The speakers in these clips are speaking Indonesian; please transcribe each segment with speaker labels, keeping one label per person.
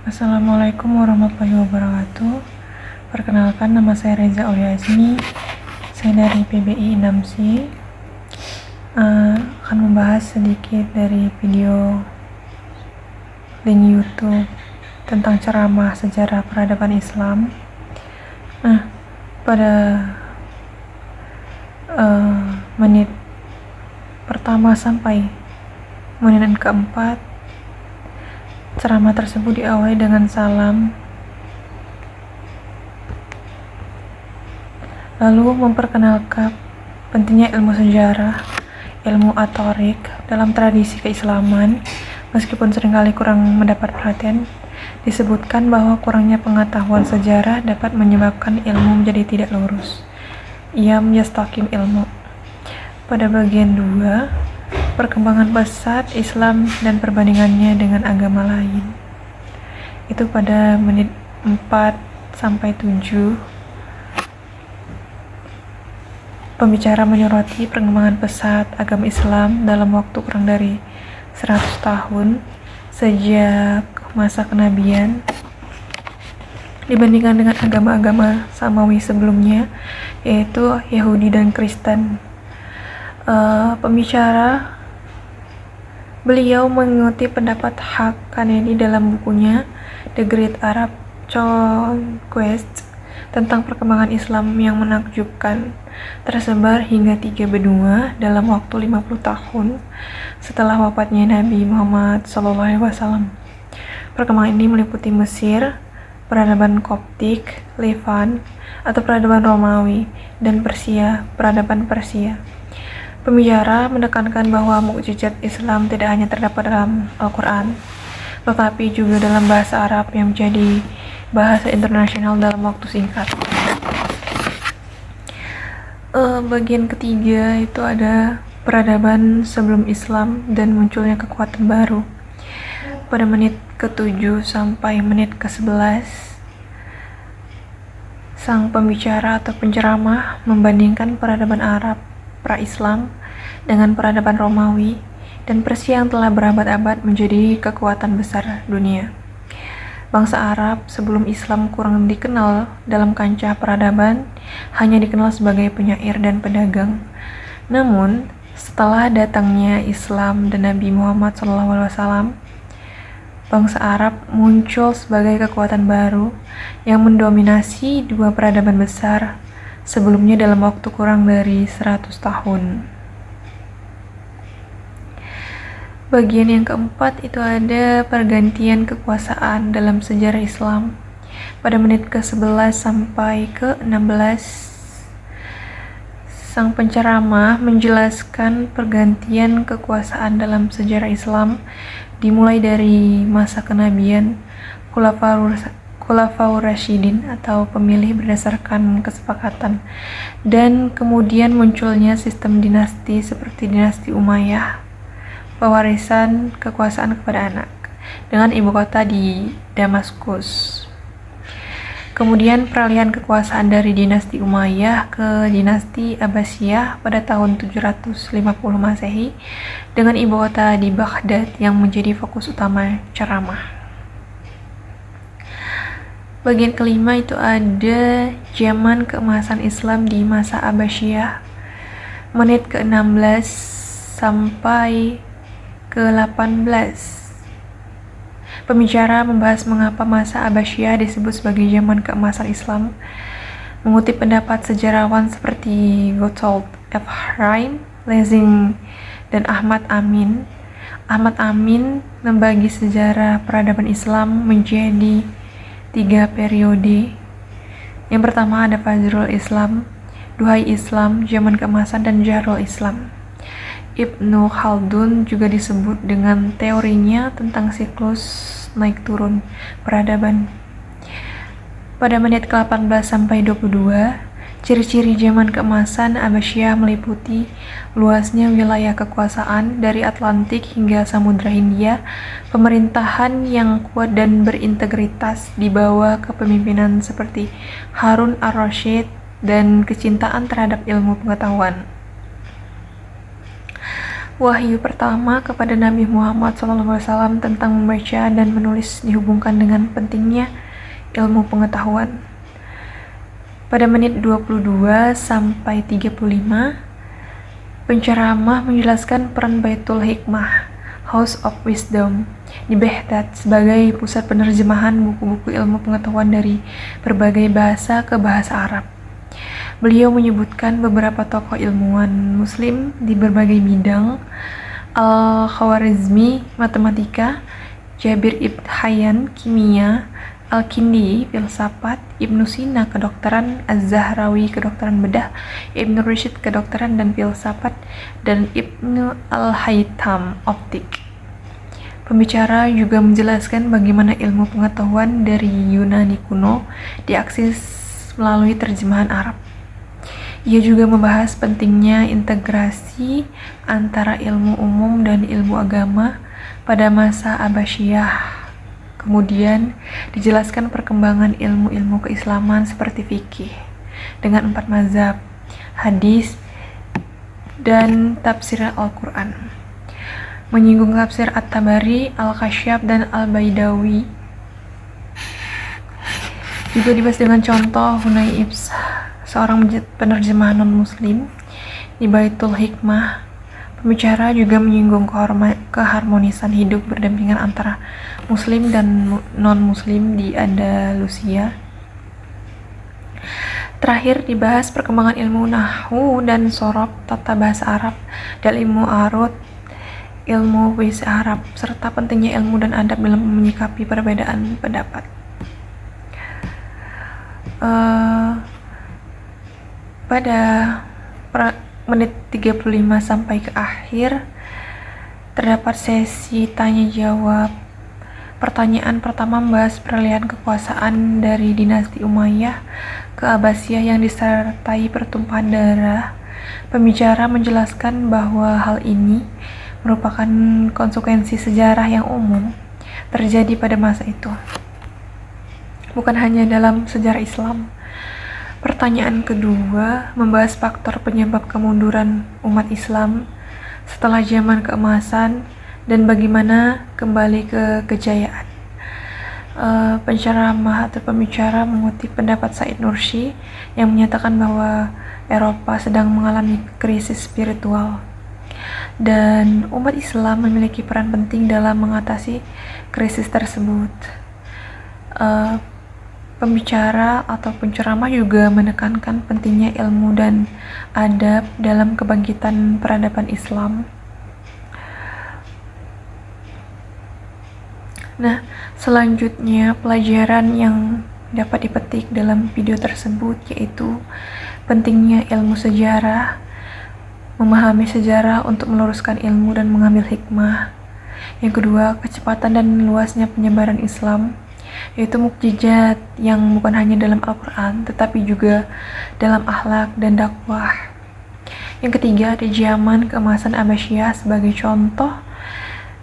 Speaker 1: Assalamualaikum warahmatullahi wabarakatuh. Perkenalkan, nama saya Reza Aulia Azmi. Saya dari PBI 6C. Akan membahas sedikit dari video link YouTube tentang ceramah sejarah peradaban Islam. Pada menit pertama sampai menit keempat, ceramah tersebut diawali dengan salam, lalu memperkenalkan pentingnya ilmu sejarah, ilmu at-tariq dalam tradisi keislaman. Meskipun seringkali kurang mendapat perhatian, disebutkan bahwa kurangnya pengetahuan sejarah dapat menyebabkan ilmu menjadi tidak lurus. Iyam yastaqim ilmu. Pada bagian 2, perkembangan pesat Islam dan perbandingannya dengan agama lain. Itu pada menit 4 sampai 7. Pembicara menyoroti perkembangan pesat agama Islam dalam waktu kurang dari 100 tahun sejak masa kenabian dibandingkan dengan agama-agama Samawi sebelumnya, yaitu Yahudi dan Kristen. Beliau mengutip pendapat Haq-Kanedi dalam bukunya The Great Arab Conquest tentang perkembangan Islam yang menakjubkan, tersebar hingga 3 benua dalam waktu 50 tahun setelah wafatnya Nabi Muhammad SAW. Perkembangan ini meliputi Mesir, peradaban Koptik, Levant atau peradaban Romawi, dan Persia, peradaban Persia. Pembicara menekankan bahwa mukjizat Islam tidak hanya terdapat dalam Al-Quran, tetapi juga dalam bahasa Arab yang menjadi bahasa internasional dalam waktu singkat. Bagian ketiga itu ada peradaban sebelum Islam dan munculnya kekuatan baru. Pada menit ke-7 sampai menit ke-11, sang pembicara atau penceramah membandingkan peradaban Arab pra-Islam dengan peradaban Romawi dan Persia yang telah berabad-abad menjadi kekuatan besar dunia. Bangsa Arab sebelum Islam kurang dikenal dalam kancah peradaban, hanya dikenal sebagai penyair dan pedagang. Namun, setelah datangnya Islam dan Nabi Muhammad SAW, bangsa Arab muncul sebagai kekuatan baru yang mendominasi dua peradaban besar sebelumnya dalam waktu kurang dari 100 tahun. Bagian yang keempat itu ada pergantian kekuasaan dalam sejarah Islam. Pada menit ke-11 sampai ke-16, sang penceramah menjelaskan pergantian kekuasaan dalam sejarah Islam dimulai dari masa kenabian, Khulafaur Rasyidin atau pemilih berdasarkan kesepakatan, dan kemudian munculnya sistem dinasti seperti dinasti Umayyah, pewarisan kekuasaan kepada anak, dengan ibu kota di Damaskus. Kemudian peralihan kekuasaan dari dinasti Umayyah ke dinasti Abbasiyah pada tahun 750 Masehi dengan ibu kota di Baghdad yang menjadi fokus utama ceramah. Bagian kelima itu ada zaman keemasan Islam di masa Abbasiyah, menit ke-16 sampai ke-18. Pembicara membahas mengapa masa Abbasiyah disebut sebagai zaman keemasan Islam, mengutip pendapat sejarawan seperti Gotthold Ephraim Lessing dan Ahmad Amin. Ahmad Amin membagi sejarah peradaban Islam menjadi 3 periode. Yang pertama ada Fajrul Islam, Duhai Islam, zaman keemasan, dan Jahrul Islam. Ibnu Khaldun juga disebut dengan teorinya tentang siklus naik turun peradaban. Pada menit ke-18 sampai 22, ciri-ciri zaman keemasan Abbasiyah meliputi luasnya wilayah kekuasaan dari Atlantik hingga Samudra Hindia, pemerintahan yang kuat dan berintegritas di bawah kepemimpinan seperti Harun ar-Rasyid, dan kecintaan terhadap ilmu pengetahuan. Wahyu pertama kepada Nabi Muhammad SAW tentang membaca dan menulis dihubungkan dengan pentingnya ilmu pengetahuan. Pada menit 22 sampai 35, penceramah menjelaskan peran Baitul Hikmah, House of Wisdom, di Baghdad sebagai pusat penerjemahan buku-buku ilmu pengetahuan dari berbagai bahasa ke bahasa Arab. Beliau menyebutkan beberapa tokoh ilmuwan muslim di berbagai bidang: Al-Khwarizmi, matematika; Jabir ibn Hayyan, kimia; Al-Kindi, filsafat; Ibnu Sina, kedokteran; Az-Zahrawi, kedokteran bedah; Ibnu Rushd, kedokteran dan filsafat; dan Ibnu Al-Haytham, optik. Pembicara juga menjelaskan bagaimana ilmu pengetahuan dari Yunani kuno diakses melalui terjemahan Arab. Ia juga membahas pentingnya integrasi antara ilmu umum dan ilmu agama pada masa Abbasiyah. Kemudian dijelaskan perkembangan ilmu-ilmu keislaman seperti fikih dengan 4 mazhab, hadis, dan tafsir Al-Quran. Menyinggung tafsir At-Tabari, Al-Kasyaf, dan Al-Baidawi. Juga dibahas dengan contoh Hunay Ibs, seorang penerjemah non-muslim, di Baitul Hikmah. Pembicara juga menyinggung keharmonisan hidup berdampingan antara muslim dan non-muslim di Andalusia. Terakhir dibahas perkembangan ilmu nahwu dan sorof, tata bahasa Arab, dan ilmu arut, ilmu puisi Arab, serta pentingnya ilmu dan adab dalam menyikapi perbedaan pendapat. Pada menit 35 sampai ke akhir terdapat sesi tanya jawab. Pertanyaan pertama membahas peralihan kekuasaan dari dinasti Umayyah ke Abbasiyah yang disertai pertumpahan darah. Pembicara menjelaskan bahwa hal ini merupakan konsekuensi sejarah yang umum terjadi pada masa itu, bukan hanya dalam sejarah Islam. Pertanyaan kedua membahas faktor penyebab kemunduran umat Islam setelah zaman keemasan dan bagaimana kembali ke kejayaan. Penceramah atau pembicara mengutip pendapat Said Nursi yang menyatakan bahwa Eropa sedang mengalami krisis spiritual dan umat Islam memiliki peran penting dalam mengatasi krisis tersebut. Pembicara atau penceramah juga menekankan pentingnya ilmu dan adab dalam kebangkitan peradaban Islam. Nah, selanjutnya pelajaran yang dapat dipetik dalam video tersebut yaitu pentingnya ilmu sejarah, memahami sejarah untuk meluruskan ilmu dan mengambil hikmah. Yang kedua, kecepatan dan luasnya penyebaran Islam, yaitu mukjizat yang bukan hanya dalam Al-Quran tetapi juga dalam akhlak dan dakwah. Yang ketiga, ada zaman keemasan Abbasiyah sebagai contoh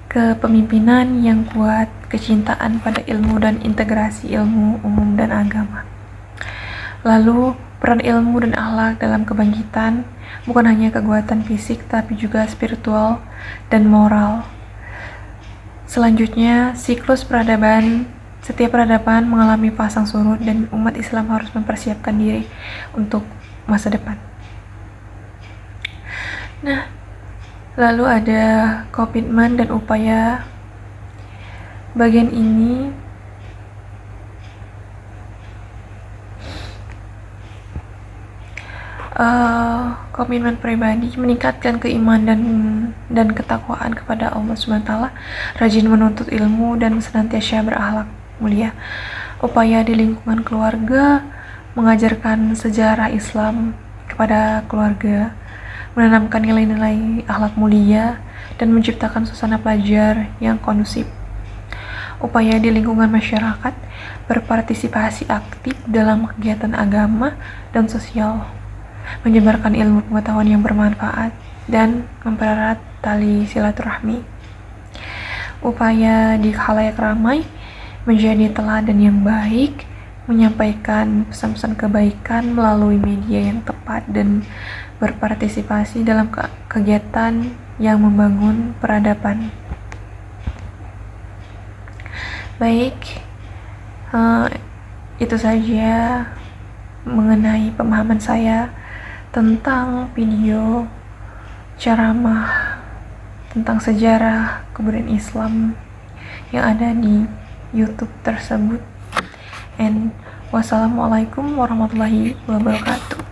Speaker 1: kepemimpinan yang kuat, kecintaan pada ilmu dan integrasi ilmu umum dan agama. Lalu peran ilmu dan akhlak dalam kebangkitan bukan hanya kekuatan fisik tapi juga spiritual dan moral. Selanjutnya, siklus peradaban. Setiap peradaban mengalami pasang surut dan umat Islam harus mempersiapkan diri untuk masa depan. Nah, lalu ada komitmen dan upaya. Bagian ini komitmen pribadi, meningkatkan keimanan dan ketakwaan kepada Allah SWT, rajin menuntut ilmu dan senantiasa berakhlak mulia. Upaya di lingkungan keluarga, mengajarkan sejarah Islam kepada keluarga, menanamkan nilai-nilai akhlak mulia, dan menciptakan suasana pelajar yang kondusif. Upaya di lingkungan masyarakat, berpartisipasi aktif dalam kegiatan agama dan sosial, menyebarkan ilmu pengetahuan yang bermanfaat, dan mempererat tali silaturahmi. Upaya di khalayak ramai, menjadi teladan yang baik, menyampaikan pesan-pesan kebaikan melalui media yang tepat, dan berpartisipasi dalam kegiatan yang membangun peradaban. Baik, itu saja mengenai pemahaman saya tentang video ceramah tentang sejarah kebudayaan Islam yang ada di YouTube tersebut. And wassalamualaikum warahmatullahi wabarakatuh.